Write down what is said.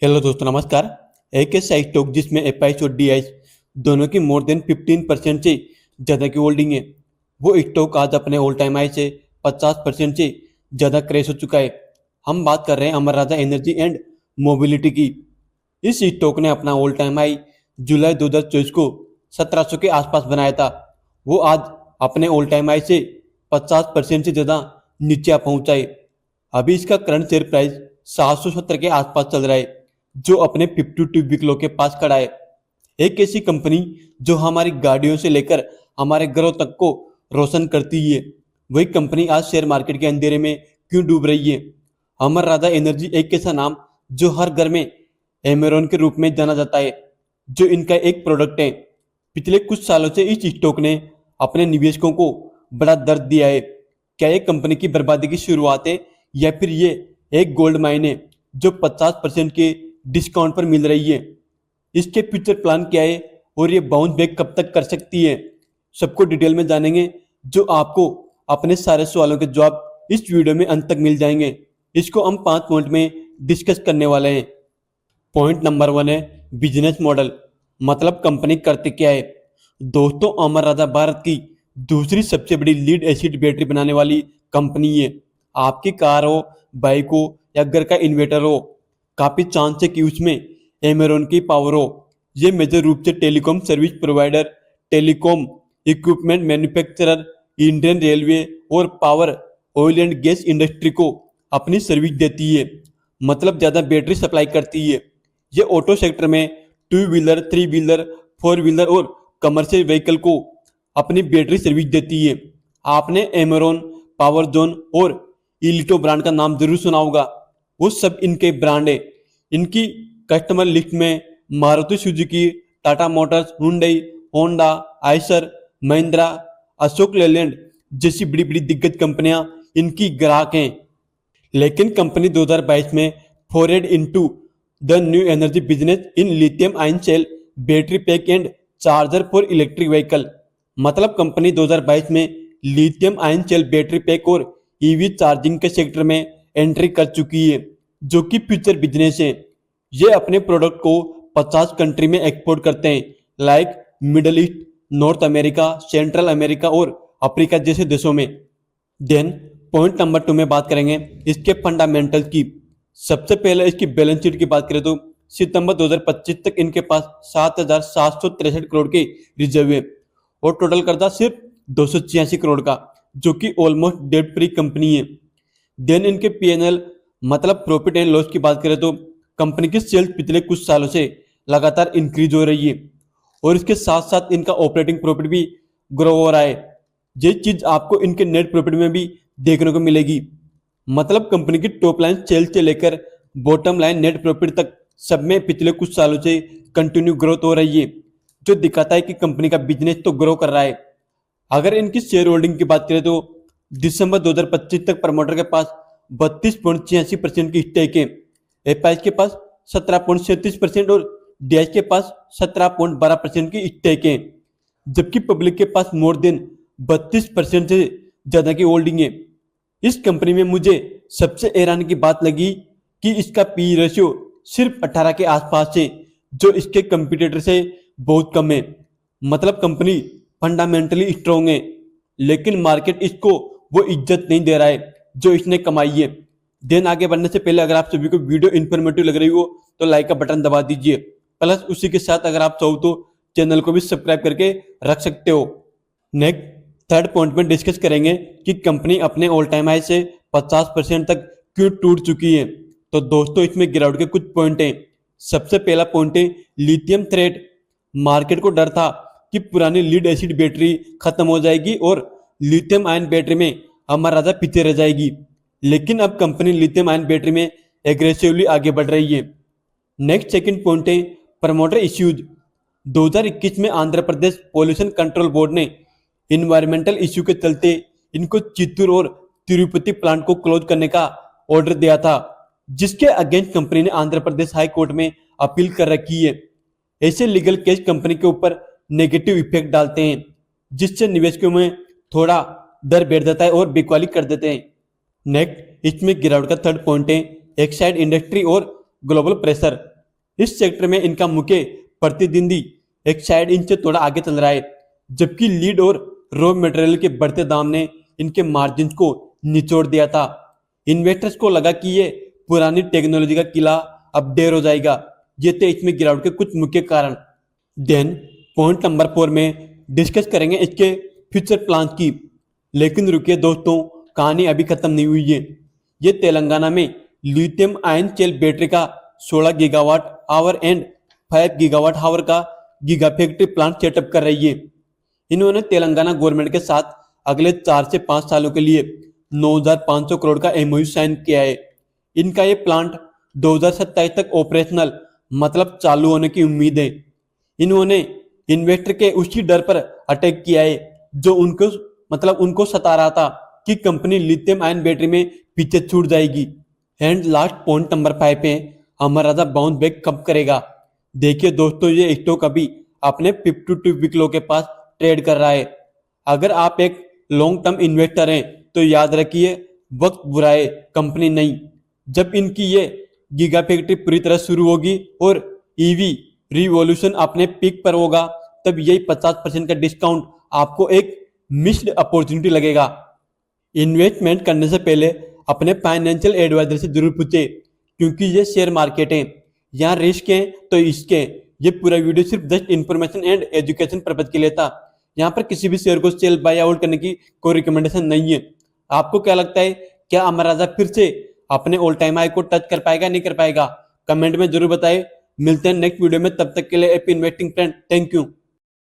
Hello दोस्तों, नमस्कार। एक ऐसा स्टॉक जिसमें एफआईएस और डीआईएस दोनों की मोर देन 15% से ज़्यादा की होल्डिंग है, वो स्टॉक आज अपने ऑल टाइम हाई से 50% से ज़्यादा क्रैश हो चुका है। हम बात कर रहे हैं अमर राजा एनर्जी एंड मोबिलिटी की। इस स्टॉक ने अपना ऑल टाइम हाई जुलाई 2024 को 1700 के आसपास बनाया था। वो आज अपने ऑल टाइम हाई से 50% से ज़्यादा नीचे आ पहुंचा है। अभी इसका करंट शेयर प्राइस 770 के आसपास चल रहा है, जो अपने 52 वीक लो के पास खड़ा है। एक ऐसी कंपनी जो हमारी गाड़ियों से लेकर हमारे घरों तक को रोशन करती है, वही कंपनी आज शेयर मार्केट के अंधेरे में क्यों डूब रही है। अमर राजा एनर्जी एक ऐसा नाम जो हर घर में एमेरॉन के रूप में जाना जाता है, जो इनका एक प्रोडक्ट है। पिछले कुछ सालों से इस स्टॉक ने अपने निवेशकों को बड़ा दर्द दिया है। क्या ये कंपनी की बर्बादी की शुरुआत है, या फिर ये एक गोल्ड माइन है जो 50% के डिस्काउंट पर मिल रही है। इसके फ्यूचर प्लान क्या है और ये बाउंस बैक कब तक कर सकती है, सबको डिटेल में जानेंगे, जो आपको अपने सारे सवालों के जवाब इस वीडियो में अंत तक मिल जाएंगे। इसको हम 5 पॉइंट में डिस्कस करने वाले हैं। पॉइंट नंबर 1 है बिजनेस मॉडल, मतलब कंपनी करती क्या है। दोस्तों, अमर राजा भारत की दूसरी सबसे बड़ी लीड एसिड बैटरी बनाने वाली कंपनी है। आपकी कार हो, बाइक हो या घर का इन्वर्टर हो, काफ़ी चांस है कि उसमें एमेरॉन की पावर हो। ये मेजर रूप से telecom service provider, telecom equipment manufacturer, Indian railway और power, oil and gas industry को अपनी सर्विस देती है, मतलब ज़्यादा बैटरी सप्लाई करती है। ये ऑटो सेक्टर में 2 व्हीलर, 3 व्हीलर, 4 व्हीलर और कमर्शियल व्हीकल को अपनी बैटरी सर्विस देती है। आपने एमेरॉन, पावर जोन और इलिटो ब्रांड का नाम जरूर सुना होगा। वो सब इनके ब्रांड है। इनकी कस्टमर लिस्ट में Maruti Suzuki, Tata Motors, Hyundai, Honda, Eicher, Mahindra, Ashok Leyland जैसी बड़ी बड़ी दिग्गज कंपनियां इनकी ग्राहक हैं। लेकिन कंपनी 2022 में forward into the new energy business in lithium ion cell battery pack and charger for electric vehicle, मतलब कंपनी 2022 में lithium ion cell battery pack और ईवी चार्जिंग के सेक्टर में एंट्री कर चुकी है, जो कि फ्यूचर बिजनेस है। ये अपने प्रोडक्ट को 50 कंट्री में एक्सपोर्ट करते हैं, like middle east, north America, central America और अफ्रीका जैसे देशों में। देन पॉइंट नंबर 2 में बात करेंगे इसके फंडामेंटल्स की। सबसे पहले इसकी बैलेंस शीट की बात करें तो सितंबर 2025 तक इनके पास 7,763 करोड़ के रिजर्व है और टोटल कर्जा सिर्फ 286 करोड़ का, जो कि ऑलमोस्ट डेट फ्री कंपनी है। देन इनके पीएनएल, मतलब प्रॉफिट एंड लॉस की बात करें तो कंपनी की सेल्स पिछले कुछ सालों से लगातार इंक्रीज हो रही है और इसके साथ साथ इनका ऑपरेटिंग प्रॉफिट भी ग्रो हो रहा है। ये चीज आपको इनके नेट प्रॉफिट में भी देखने को मिलेगी। मतलब कंपनी की टॉप लाइन सेल्स से लेकर बॉटम लाइन नेट प्रॉफिट तक सब में पिछले कुछ सालों से कंटिन्यू ग्रोथ हो रही है, जो दिखाता है कि कंपनी का बिजनेस तो ग्रो कर रहा है। अगर इनकी शेयर होल्डिंग की बात करें तो दिसंबर 2025 तक प्रमोटर के पास 32.86% की स्टेक है, एफआईएस के पास 17.37% और डीआईएस के पास 17.12% की स्टेक है, जबकि पब्लिक के पास मोर देन 32% से ज्यादा की होल्डिंग है। इस कंपनी में मुझे सबसे हैरान की बात लगी कि इसका पी रेशियो सिर्फ 18 के आसपास है, जो इसके कंपटीटर से बहुत कम है। मतलब कंपनी फंडामेंटली स्ट्रॉन्ग है, लेकिन मार्केट इसको वो इज्जत नहीं दे रहा है जो इसने कमाई है। देन आगे बढ़ने से पहले अगर आप सभी को वीडियो इन्फॉर्मेटिव लग रही हो तो लाइक का बटन दबा दीजिए, प्लस उसी के साथ अगर आप चाहो तो चैनल को भी सब्सक्राइब करके रख सकते हो। नेक्स्ट थर्ड पॉइंट में डिस्कस करेंगे कि कंपनी अपने ऑल टाइम हाई से 50% तक क्यों टूट चुकी है। तो दोस्तों, इसमें गिरावट के कुछ पॉइंट हैं। सबसे पहला पॉइंट है लिथियम थ्रेट। मार्केट को डर था कि पुरानी लीड एसिड बैटरी खत्म हो जाएगी और लिथियम आयन बैटरी में अमर राजा पीछे रह जाएगी, लेकिन अब कंपनी लिथियम आयन बैटरी में एग्रेसिवली आगे बढ़ रही है। नेक्स्ट सेकंड पॉइंट है प्रमोटर इश्यूज। 2021 में Andhra Pradesh pollution control board ने इन्वायरमेंटल इश्यू के चलते इनको चित्तूर और तिरुपति प्लांट को क्लोज करने का ऑर्डर दिया था, जिसके अगेंस्ट कंपनी ने आंध्र प्रदेश हाई कोर्ट में अपील कर रखी है। ऐसे लीगल केस कंपनी के ऊपर नेगेटिव इफेक्ट डालते हैं, जिससे निवेशकों में थोड़ा डर बैठ जाता है और बिकवाली कर देते हैं। नेक्स्ट इसमें गिरावट का थर्ड पॉइंट है एक्साइड इंडस्ट्री और ग्लोबल प्रेशर। इस सेक्टर में इनका मुख्य प्रतिद्वंदी एक साइड इंच से थोड़ा आगे चल रहा है, जबकि लीड और रॉ मटेरियल के बढ़ते दाम ने इनके मार्जिन को निचोड़ दिया था। इन्वेस्टर्स को लगा कि ये पुरानी टेक्नोलॉजी का किला अब ढेर हो जाएगा। ये थे इसमें गिरावट के कुछ मुख्य कारण। देन पॉइंट नंबर 4 में डिस्कस करेंगे इसके फ्यूचर प्लान की। लेकिन रुकिए दोस्तों, कहानी अभी खत्म नहीं हुई है। ये तेलंगाना में लिथियम आयन सेल बैटरी का 16 gigawatt hour and 5 gigawatt hour का गीगा फैक्ट्री प्लांट सेटअप कर रही है। इन्होंने तेलंगाना गवर्नमेंट के साथ अगले 4 से 5 सालों के लिए 9,500 करोड़ का एमओयू साइन किया है। इनका ये प्लांट 2027 तक ऑपरेशनल मतलब चालू होने की उम्मीद है। इन्होंने इन्वेस्टर के उसी डर पर अटैक किया है जो उनको सता रहा था कि कंपनी लिथियम आयन बैटरी में पीछे छूट जाएगी। एंड लास्ट पॉइंट नंबर 5 पे अमर राजा बाउंस बैक कब करेगा। देखिए दोस्तों, ये स्टॉक अभी अपने 52 वीक लो के पास ट्रेड कर रहा है। अगर आप एक लॉन्ग टर्म इन्वेस्टर हैं तो याद रखिए, वक्त बुरा है, कंपनी नहीं। जब इनकी ये गीगा फैक्ट्री पूरी तरह शुरू होगी और ईवी रिवॉल्यूशन अपने पीक पर होगा, तब यही 50% का डिस्काउंट आपको एक मिस्ड अपॉर्चुनिटी लगेगा। इन्वेस्टमेंट करने से पहले अपने फाइनेंशियल एडवाइजर से जरूर पूछे, क्योंकि ये शेयर मार्केट है, यहाँ रिस्क है तो इसके। ये पूरा वीडियो सिर्फ just information and education purpose के लिए था। यहाँ पर किसी भी शेयर को सेल बाय आउट करने की कोई रिकमेंडेशन नहीं है। आपको क्या लगता है, क्या अमर राजा फिर से अपने ऑल टाइम हाई को टच कर पाएगा, नहीं कर पाएगा? कमेंट में जरूर बताएं। मिलते हैं नेक्स्ट वीडियो में, तब तक के लिए happy investing friend. Thank you.